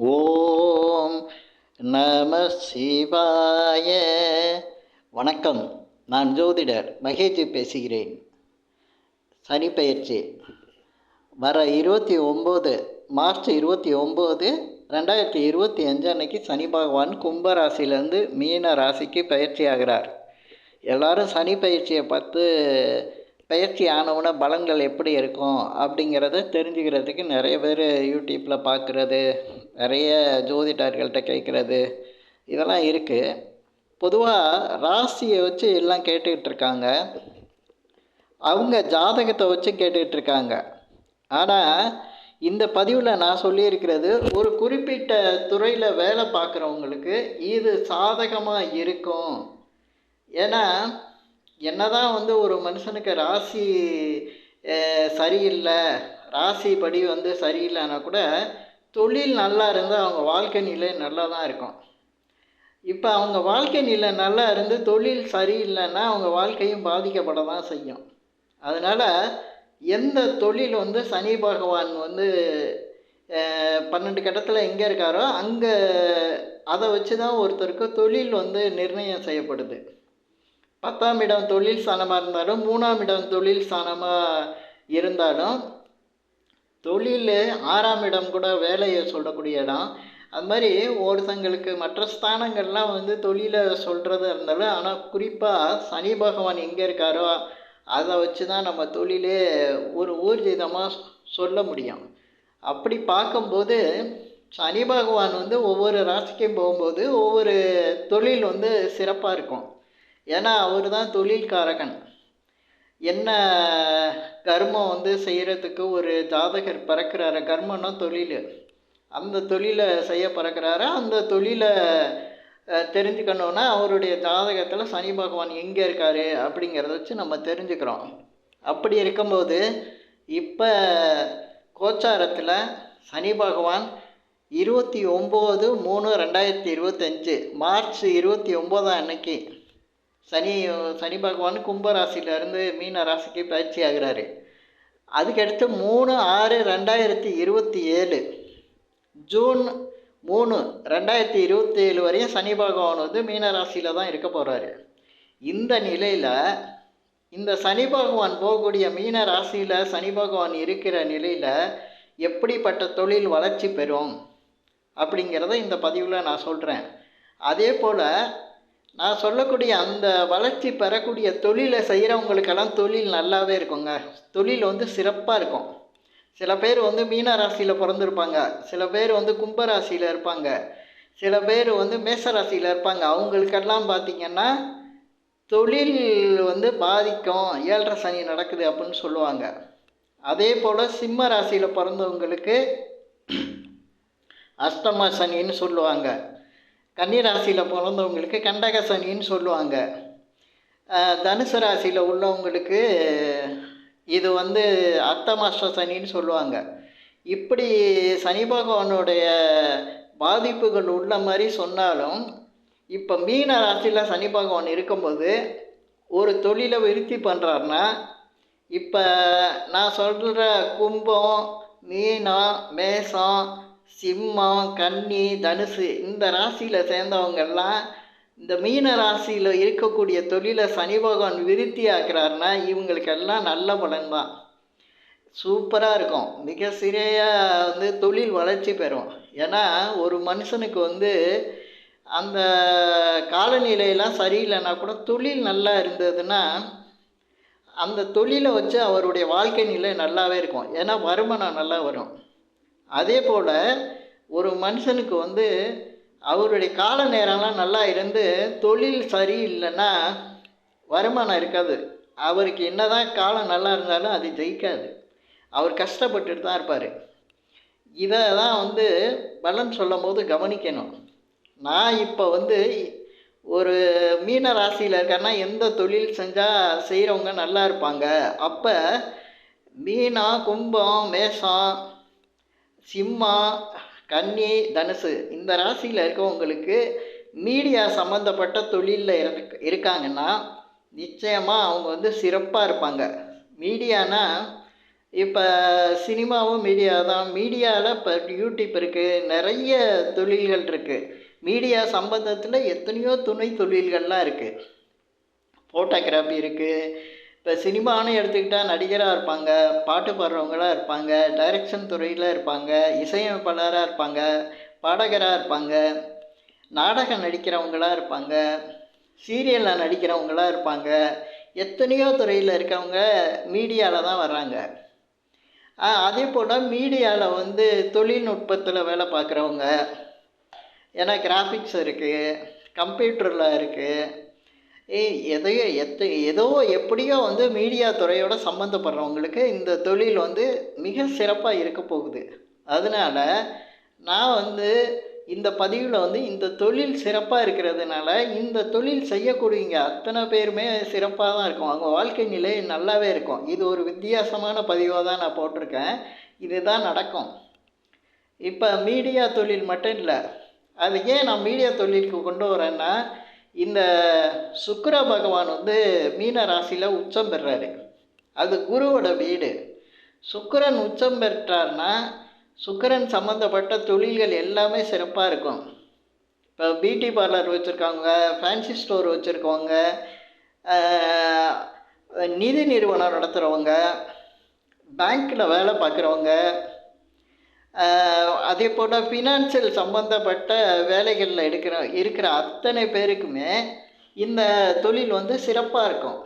ஓம் நம சிவாய. வணக்கம். நான் ஜோதிடர் மகேஜி பேசுகிறேன். சனி பெயர்ச்சி வர 29 மார்ச் 29 2025 அன்னைக்கு சனி பகவான் கும்பராசிலேருந்து மீன ராசிக்கு பயிற்சி ஆகிறார். எல்லோரும் சனி பயிற்சியை பார்த்து பயிற்சி ஆனவுன பலன்கள் எப்படி இருக்கும் அப்படிங்கிறத தெரிஞ்சுக்கிறதுக்கு நிறைய பேர் யூடியூப்பில் பார்க்குறது, நிறைய ஜோதிடர்கள்ட்ட கேட்குறது, இதெல்லாம் இருக்குது. பொதுவாக ராசியை வச்சு எல்லாம் கேட்டுக்கிட்டு இருக்காங்க, அவங்க ஜாதகத்தை வச்சு கேட்டுக்கிட்டு இருக்காங்க. ஆனால் இந்த பதிவில் நான் சொல்லியிருக்கிறது, ஒரு குறிப்பிட்ட துறையில் வேலை பார்க்குறவங்களுக்கு இது சாதகமாக இருக்கும். ஏன்னா என்னதான் ஒரு மனுஷனுக்கு ராசி சரியில்லை, ராசி படி சரியில்லைன்னா கூட தொழில் நல்லா இருந்தால் அவங்க வாழ்க்கை நிலை நல்லா தான் இருக்கும். இப்போ அவங்க வாழ்க்கை நிலை நல்லா இருந்து தொழில் சரியில்லைன்னா அவங்க வாழ்க்கையும் பாதிக்கப்பட தான் செய்யும். அதனால் எந்த தொழில் சனி பகவான் 12 கட்டத்தில் எங்கே இருக்காரோ அங்கே அதை வச்சு தான் ஒருத்தருக்கு தொழில் நிர்ணயம் செய்யப்படுது. 10ஆம் இடம் தொழில் ஸ்தானமாக இருந்தாலும் 3ஆம் இடம் தொழில் ஸ்தானமாக இருந்தாலும் தொழில் 6ஆம் இடம் கூட வேலையை சொல்லக்கூடிய இடம். அது மாதிரி ஒருத்தங்களுக்கு மற்ற ஸ்தானங்கள்லாம் தொழிலை சொல்கிறது இருந்தாலும், ஆனால் குறிப்பாக சனி பகவான் எங்கே இருக்காரோ அதை வச்சு தான் நம்ம தொழிலே ஒரு ஊர்ஜிதமாக சொல்ல முடியும். அப்படி பார்க்கும்போது சனி பகவான் ஒவ்வொரு ராசிக்கும் போகும்போது ஒவ்வொரு தொழில் சிறப்பாக இருக்கும். ஏன்னா அவர் தான் தொழில்காரகன். என்ன கர்மம் செய்கிறதுக்கு ஒரு ஜாதகர் பிறக்கிறாரு, கர்மம்னா தொழில், அந்த தொழிலை செய்ய பிறக்கிறாரு. அந்த தொழிலை தெரிஞ்சுக்கணுன்னா அவருடைய ஜாதகத்தில் சனி பகவான் எங்கே இருக்கார் அப்படிங்கிறத வச்சு நம்ம தெரிஞ்சுக்கிறோம். அப்படி இருக்கும்போது இப்போ கோச்சாரத்தில் சனி பகவான் 29/3/2025 மார்ச் 29 அன்னைக்கு சனி பகவான் கும்பராசியிலேருந்து மீன ராசிக்கு பயிற்சி ஆகிறாரு. அதுக்கடுத்து 3/6/2027 ஜூன் 3, 2027 வரையும் சனி பகவான் மீன ராசியில் தான் இருக்க போகிறாரு. இந்த நிலையில் இந்த சனி பகவான் போகக்கூடிய மீன ராசியில் சனி பகவான் இருக்கிற நிலையில் எப்படிப்பட்ட தொழில் வளர்ச்சி பெறும் அப்படிங்கிறத இந்த பதிவில் நான் சொல்கிறேன். அதே போல் நான் சொல்லக்கூடிய அந்த வளர்ச்சி பெறக்கூடிய தொழிலை செய்கிறவங்களுக்கெல்லாம் தொழில் நல்லாவே இருக்குங்க. தொழில் சிறப்பாக இருக்கும். சில பேர் மீன ராசியில் பிறந்திருப்பாங்க, சில பேர் கும்பராசியில் இருப்பாங்க, சில பேர் மேச ராசியில் இருப்பாங்க. அவங்களுக்கெல்லாம் பார்த்திங்கன்னா தொழில் பாதிக்கும், 7.5 சனி நடக்குது அப்படின்னு சொல்லுவாங்க. அதே போல் சிம்ம ராசியில் பிறந்தவங்களுக்கு அஷ்டம சனின்னு சொல்லுவாங்க. கன்னிராசியில் பிறந்தவங்களுக்கு கண்டக சனின்னு சொல்லுவாங்க. தனுசு ராசியில் உள்ளவங்களுக்கு இது அர்த்தமாஷ்ட சனின்னு சொல்லுவாங்க. இப்படி சனி பகவானுடைய பாதிப்புகள் உள்ள மாதிரி சொன்னாலும், இப்போ மீன ராசியில் சனி பகவான் இருக்கும்போது ஒரு தொழிலை விருத்தி பண்ணுறாருன்னா, இப்போ நான் சொல்கிற கும்பம், மீனம், மேசம், சிம்மம், கன்னி, தனுசு இந்த ராசியில் சேர்ந்தவங்கெல்லாம் இந்த மீன ராசியில் இருக்கக்கூடிய தொழிலை சனி பகவான் விருத்தி ஆக்குறாருன்னா இவங்களுக்கெல்லாம் நல்ல பலன்தான், சூப்பராக இருக்கும். மிக சிறையாக தொழில் வளர்ச்சி பெறும். ஏன்னா ஒரு மனுஷனுக்கு அந்த காலநிலையெல்லாம் சரியில்லைன்னா கூட தொழில் நல்லா இருந்ததுன்னா அந்த தொழிலை வச்சு அவருடைய வாழ்க்கை நிலை நல்லாவே இருக்கும். ஏன்னா வருமானம் நல்லா வரும். அதே போல் ஒரு மனுஷனுக்கு அவருடைய கால நேரம்லாம் நல்லா இருந்து தொழில் சரியில்லைன்னா வருமானம் இருக்காது. அவருக்கு என்ன தான் காலம் நல்லா இருந்தாலும் அது ஜெயிக்காது. அவர் கஷ்டப்பட்டுட்டு தான் இருப்பார். இதை தான் பலன் சொல்லும் போது கவனிக்கணும். நான் இப்போ ஒரு மீன ராசியில் இருக்கேன்னா எந்த தொழில் செஞ்சால் செய்கிறவங்க நல்லா இருப்பாங்க. அப்போ மீனம், கும்பம், மேசம், சிம்மம், கன்னி, தனுசு இந்த ராசியில் இருக்கவங்களுக்கு மீடியா சம்மந்தப்பட்ட தொழிலில் இருக்காங்கன்னா நிச்சயமாக அவங்க சிறப்பாக இருப்பாங்க. மீடியானா இப்போ சினிமாவும் மீடியா தான். மீடியாவில் இப்போ யூடியூப் இருக்குது, நிறைய தொழில்கள் இருக்குது. மீடியா சம்பந்தத்தில் எத்தனையோ துணை தொழில்கள்லாம் இருக்குது. ஃபோட்டோகிராஃபி இருக்குது. இப்போ சினிமான்னு எடுத்துக்கிட்டால் நடிகராக இருப்பாங்க, பாட்டு பாடுறவங்களாக இருப்பாங்க, டைரக்ஷன் துறையில் இருப்பாங்க, இசையமைப்பாளராக இருப்பாங்க, பாடகராக இருப்பாங்க, நாடகம் நடிக்கிறவங்களாக இருப்பாங்க, சீரியலில் நடிக்கிறவங்களாக இருப்பாங்க. எத்தனையோ துறையில் இருக்கவங்க மீடியாவில் தான் வர்றாங்க. அதே போல் மீடியாவில் வந்து தொழில்நுட்பத்தில் வேலை பார்க்குறவங்க, ஏன்னா கிராஃபிக்ஸ் இருக்குது, கம்ப்யூட்டரில் இருக்குது, எதையோ ஏதோ எப்படியோ வந்து மீடியா துறையோட சம்மந்தப்படுறவங்களுக்கு இந்த தொழில் வந்து மிக சிறப்பாக இருக்க போகுது. அதனால் நான் வந்து இந்த பதிவில் வந்து இந்த தொழில் சிறப்பாக இருக்கிறதுனால இந்த தொழில் செய்யக்கூடியவங்க அத்தனை பேருமே சிறப்பாக தான் இருக்கும். அவங்க வாழ்க்கை நிலை நல்லாவே இருக்கும். இது ஒரு வித்தியாசமான பதிவாக தான் நான் போட்டிருக்கேன். இதுதான் நடக்கும். இப்போ மீடியா தொழில் மட்டும் இல்லை, அது ஏன் நான் மீடியா தொழிலுக்கு கொண்டு வரேன்னா, இந்த சுக்கிர பகவான் வந்து மீன ராசியில் உச்சம் பெறுறாரு. அது குருவோட வீடு. சுக்கிரன் உச்சம் பெற்றார்னா சுக்கிரன் சம்மந்தப்பட்ட தொழில்கள் எல்லாமே சிறப்பாக இருக்கும். இப்போ பியூட்டி பார்லர் வச்சுருக்கவங்க, ஃபேன்சி ஸ்டோர் வச்சுருக்கவங்க, நிதி நிறுவனம் நடத்துகிறவங்க, பேங்க்கில் வேலை பார்க்குறவங்க, அதே போல் ஃபினான்சியல் சம்மந்தப்பட்ட வேலைகளில் இருக்கிற அத்தனை பேருக்குமே இந்த தொழில் வந்து சிறப்பாக இருக்கும்.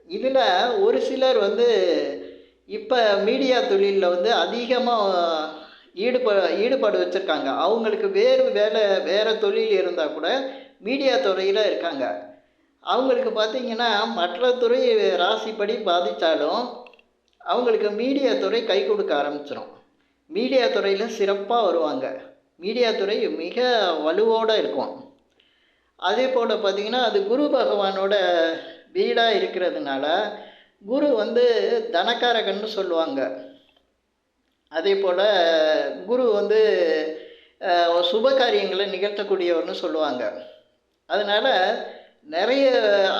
இதில் ஒரு சிலர் வந்து இப்போ மீடியா தொழிலில் வந்து அதிகமாக ஈடுபாடு வச்சுருக்காங்க. அவங்களுக்கு வேறு தொழில் இருந்தால் கூட மீடியா துறையில் இருக்காங்க. அவங்களுக்கு பார்த்திங்கன்னா மற்ற துறை ராசிப்படி பாதித்தாலும் அவங்களுக்கு மீடியா துறை கை கொடுக்க ஆரம்பிச்சிடும். மீடியா துறையில் சிறப்பாக வருவாங்க. மீடியா துறை மிக வலுவோடு இருக்கும். அதே போல் பார்த்திங்கன்னா அது குரு பகவானோட வீடாக இருக்கிறதுனால குரு வந்து தனக்காரகன்னு சொல்லுவாங்க. அதே போல் குரு வந்து சுப காரியங்களை நிகழ்த்தக்கூடியவர்னு சொல்லுவாங்க. அதனால் நிறைய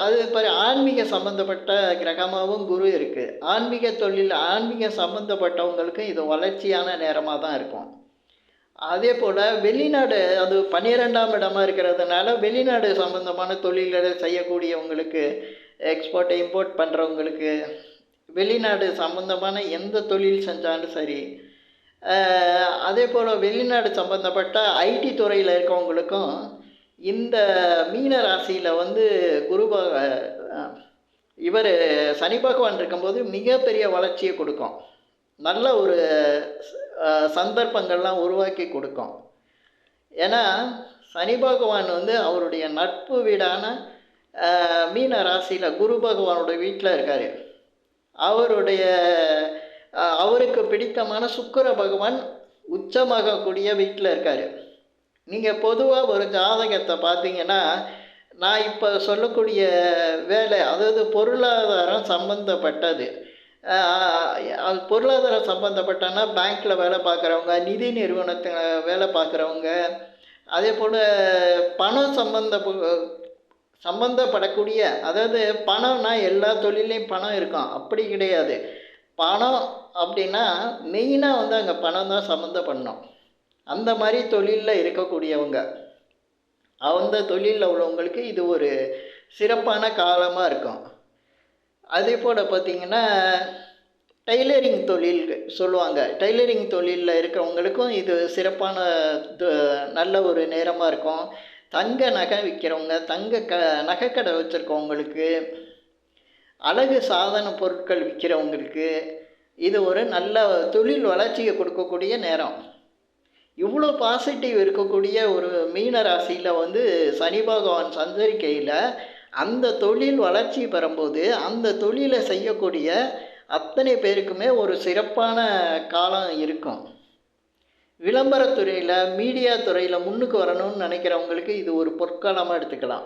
அது இப்போ ஆன்மீக சம்மந்தப்பட்ட கிரகமாகவும் குரு இருக்குது. ஆன்மீக சம்மந்தப்பட்டவங்களுக்கு இது வளர்ச்சியான நேரமாக தான் இருக்கும். அதே போல் வெளிநாடு, அது 12ஆம் இடமா இருக்கிறதுனால வெளிநாடு சம்மந்தமான தொழில்களை செய்யக்கூடியவங்களுக்கு, எக்ஸ்போர்ட் இம்போர்ட் பண்ணுறவங்களுக்கு, வெளிநாடு சம்மந்தமான எந்த தொழில் செஞ்சாலும் சரி, அதே போல் வெளிநாடு சம்மந்தப்பட்ட ஐடி துறையில் இருக்கவங்களுக்கும் இந்த மீன ராசியில் வந்து இவர் சனி பகவான் இருக்கும்போது மிகப்பெரிய வளர்ச்சியை கொடுக்கும். நல்ல ஒரு சந்தர்ப்பங்கள்லாம் உருவாக்கி கொடுக்கும். ஏன்னா சனி பகவான் வந்து அவருடைய நட்பு வீடான மீன ராசியில் குரு பகவானோட வீட்டில் இருக்கார். அவருக்கு பிடித்தமான சுக்கிர பகவான் உச்சமாகக்கூடிய வீட்டில் இருக்கார். நீங்கள் பொதுவாக ஒரு ஜாதகத்தை பார்த்தீங்கன்னா, நான் இப்போ சொல்லக்கூடிய வேலை, அதாவது பொருளாதாரம் சம்பந்தப்பட்டது. அது பொருளாதாரம் சம்மந்தப்பட்டனா பேங்க்கில் வேலை பார்க்குறவங்க, நிதி நிறுவனத்தில் வேலை பார்க்குறவங்க, அதே போல் பணம் சம்மந்தப்படக்கூடிய, அதாவது பணம்னா எல்லா தொழிலையும் பணம் இருக்கும் அப்படி கிடையாது. பணம் அப்படின்னா மெயினாக வந்து அங்கே பணம் தான் சம்மந்தப்படணும். அந்த மாதிரி தொழிலில் இருக்கக்கூடியவங்க, அந்த தொழிலில் உள்ளவங்களுக்கு இது ஒரு சிறப்பான காலமாக இருக்கும். அதே போல் பார்த்திங்கன்னா டைலரிங் தொழில் சொல்லுவாங்க. டைலரிங் தொழிலில் இருக்கிறவங்களுக்கும் இது சிறப்பான நல்ல ஒரு நேரமாக இருக்கும். தங்க நகை விற்கிறவங்க, நகைக்கடை வச்சுருக்கவங்களுக்கு, அழகு சாதன பொருட்கள் விற்கிறவங்களுக்கு இது ஒரு நல்ல தொழில் வளர்ச்சியை கொடுக்கக்கூடிய நேரம். இவ்வளோ பாசிட்டிவ் இருக்கக்கூடிய ஒரு மீன ராசியில் வந்து சனி பகவான் சஞ்சரிக்கையில் அந்த தொழில் வளர்ச்சி பெறும்போது அந்த தொழிலை செய்யக்கூடிய அத்தனை பேருக்குமே ஒரு சிறப்பான காலம் இருக்கும். விளம்பரத்துறையில், மீடியா துறையில் முன்னுக்கு வரணும்னு நினைக்கிறவங்களுக்கு இது ஒரு பொற்காலமாக எடுத்துக்கலாம்.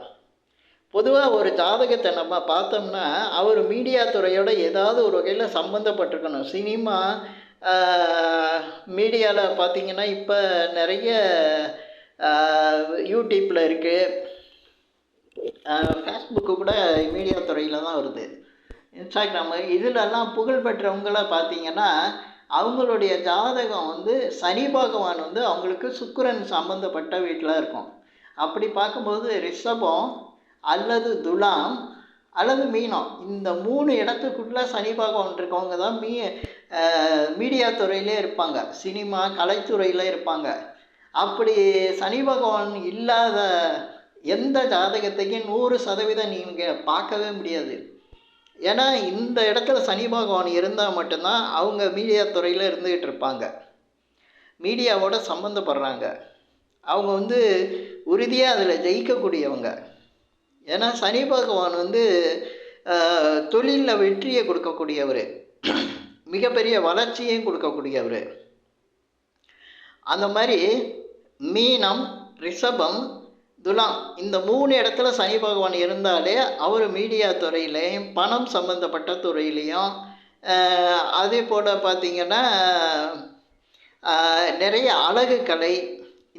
பொதுவாக ஒரு ஜாதகத்தை நம்ம பார்த்தோம்னா அவர் மீடியா துறையோட ஏதாவது ஒரு வகையில் சம்மந்தப்பட்டிருக்கணும். சினிமா, மீடியாவில் பார்த்திங்கன்னா இப்போ நிறைய யூடியூப்பில் இருக்குது, ஃபேஸ்புக்கு கூட மீடியா துறையில் தான் வருது. இன்ஸ்டாகிராமு இதிலெல்லாம் புகழ் பெற்றவங்கள பார்த்தீங்கன்னா, அவங்களுடைய ஜாதகம் வந்து சனி பகவான் வந்து அவங்களுக்கு சுக்கிரன் சம்மந்தப்பட்ட வீட்ல இருக்கும். அப்படி பார்க்கும்போது ரிஷபம் அல்லது துலாம் அல்லது மீனம் இந்த 3 இடத்துக்குள்ள சனி பகவான் இருக்கவங்க தான் மீடியா துறையிலே இருப்பாங்க. சினிமா, கலைத்துறையில இருப்பாங்க. அப்படி சனி பகவான் இல்லாத எந்த ஜாதகத்தையும் 100% நீங்க பார்க்கவே முடியாது. ஏன்னா, இந்த இடத்துல சனி பகவான் இருந்தா மட்டும்தான் அவங்க மீடியா துறையில இருந்துகிட்டு இருப்பாங்க. மீடியாவோட சம்மந்தப்படுறாங்க. அவங்க வந்து உறுதியா அதில ஜெயிக்கக்கூடியவங்க. ஏன்னா, சனி பகவான் வந்து தொழில்ல வெற்றிய கொடுக்கக்கூடியவரு. மிகப்பெரிய வளர்ச்சியையும் கொடுக்கக்கூடியவரு. அந்த மாரி மீனம், ரிஷபம், துலாம் இந்த 3 இடத்துல சனி பகவான் இருந்தாலே அவர் மீடியா துறையிலையும், பணம் சம்மந்தப்பட்ட துறையிலையும், அதேபோல் பார்த்தீங்கன்னா நிறைய அழகு கலை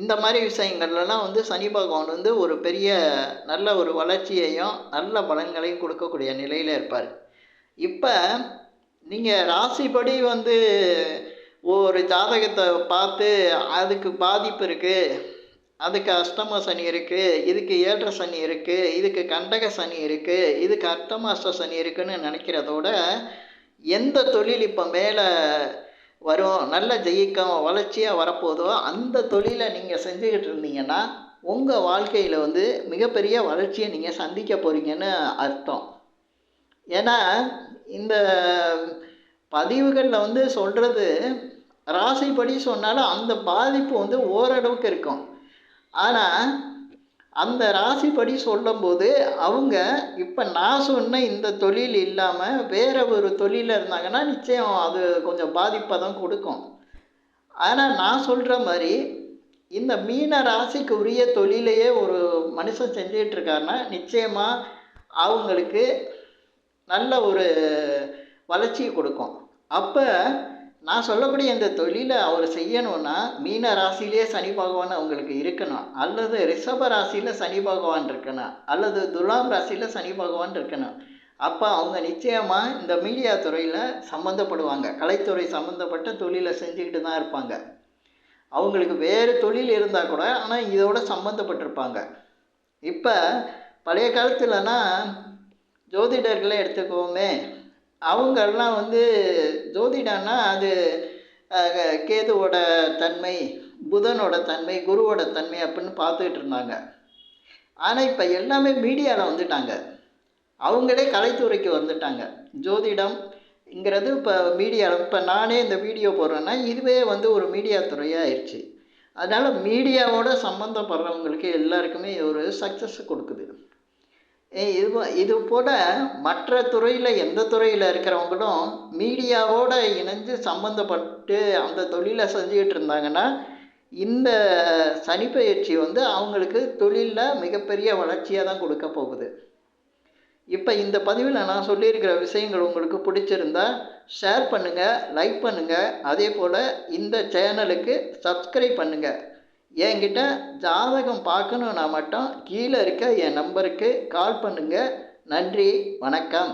இந்த மாதிரி விஷயங்கள்லாம் வந்து சனி பகவான் வந்து ஒரு பெரிய நல்ல ஒரு வளர்ச்சியையும், நல்ல பலன்களையும் கொடுக்கக்கூடிய நிலையில் இருப்பார். இப்போ நீங்கள் ராசிப்படி வந்து ஒரு ஜாதகத்தை பார்த்து அதுக்கு பாதிப்பு இருக்குது, அதுக்கு அஷ்டம சனி இருக்குது, இதுக்கு ஏழரை சனி இருக்குது, இதுக்கு கண்டக சனி இருக்குது, இதுக்கு அஷ்டமாஷ்ட சனி இருக்குதுன்னு நினைக்கிறதோட எந்த தொழில் இப்போ மேலே வரும், நல்ல ஜெயிக்கும், வளர்ச்சியாக வரப்போதோ அந்த தொழிலை நீங்கள் செஞ்சுக்கிட்டு இருந்தீங்கன்னா உங்கள் வாழ்க்கையில் வந்து மிகப்பெரிய வளர்ச்சியை நீங்கள் சந்திக்க போகிறீங்கன்னு அர்த்தம். ஏன்னா இந்த பதிவுகளில் வந்து சொல்கிறது ராசிப்படி சொன்னாலும் அந்த பாதிப்பு வந்து ஓரளவுக்கு இருக்கும். ஆனால் அந்த ராசிப்படி சொல்லும்போது அவங்க இப்போ நான் சொன்ன இந்த தொழில் இல்லாமல் வேறு ஒரு தொழிலில் இருந்தாங்கன்னா நிச்சயம் அது கொஞ்சம் பாதிப்பை தான் கொடுக்கும். ஆனால் நான் சொல்கிற மாதிரி இந்த மீன ராசிக்கு உரிய தொழிலையே ஒரு மனுஷன் செஞ்சிகிட்ருக்காருன்னா நிச்சயமாக அவங்களுக்கு நல்ல ஒரு வளர்ச்சியை கொடுக்கும். அப்போ நான் சொல்லக்கூடிய இந்த தொழிலை அவர் செய்யணும்னா மீன ராசியிலே சனி பகவான் அவங்களுக்கு இருக்கணும், அல்லது ரிஷப ராசியில் சனி பகவான் இருக்கணும், அல்லது துலாம் ராசியில் சனி பகவான் இருக்கணும். அப்போ அவங்க நிச்சயமாக இந்த மீடியா துறையில் சம்மந்தப்படுவாங்க. கலைத்துறை சம்மந்தப்பட்ட தொழிலை செஞ்சுக்கிட்டு தான் இருப்பாங்க. அவங்களுக்கு வேறு தொழில் இருந்தால் கூட ஆனால் இதோட சம்மந்தப்பட்டிருப்பாங்க. இப்போ பழைய காலத்துலலாம் ஜோதிடர்களை எடுத்துக்கோமே, அவங்கெல்லாம் வந்து ஜோதிடன்னா அது கேதுவோட தன்மை, புதனோட தன்மை, குருவோட தன்மை அப்படின்னு பார்த்துக்கிட்டு இருந்தாங்க. ஆனால் இப்போ எல்லாமே மீடியாவில் வந்துட்டாங்க. அவங்களே கலைத்துறைக்கு வந்துட்டாங்க. ஜோதிடம்ங்கிறது இப்போ மீடியாவில், இப்போ நானே இந்த வீடியோ போடுறேன்னா இதுவே வந்து ஒரு மீடியா துறையாக ஆயிடுச்சு. அதனால் மீடியாவோட சம்மந்தப்படுறவங்களுக்கு எல்லாருக்குமே ஒரு சக்ஸஸ் கொடுக்குது. இது போல் மற்ற துறையில் எந்த துறையில் இருக்கிறவங்களும் மீடியாவோடு இணைஞ்சு சம்மந்தப்பட்டு அந்த தொழிலை செஞ்சுக்கிட்டு இருந்தாங்கன்னா இந்த சனிப்பெயர்ச்சி வந்து அவங்களுக்கு தொழிலில் மிகப்பெரிய வளர்ச்சியாக தான் கொடுக்க போகுது. இப்போ இந்த பதிவில் நான் சொல்லியிருக்கிற விஷயங்கள் உங்களுக்கு பிடிச்சிருந்தா ஷேர் பண்ணுங்கள், லைக் பண்ணுங்கள், அதே போல் இந்த சேனலுக்கு சப்ஸ்கிரைப் பண்ணுங்கள். என்கிட்ட ஜாதகம் பார்க்கணுன்னா மட்டும் கீழே இருக்க என் நம்பருக்கு கால் பண்ணுங்கள். நன்றி, வணக்கம்.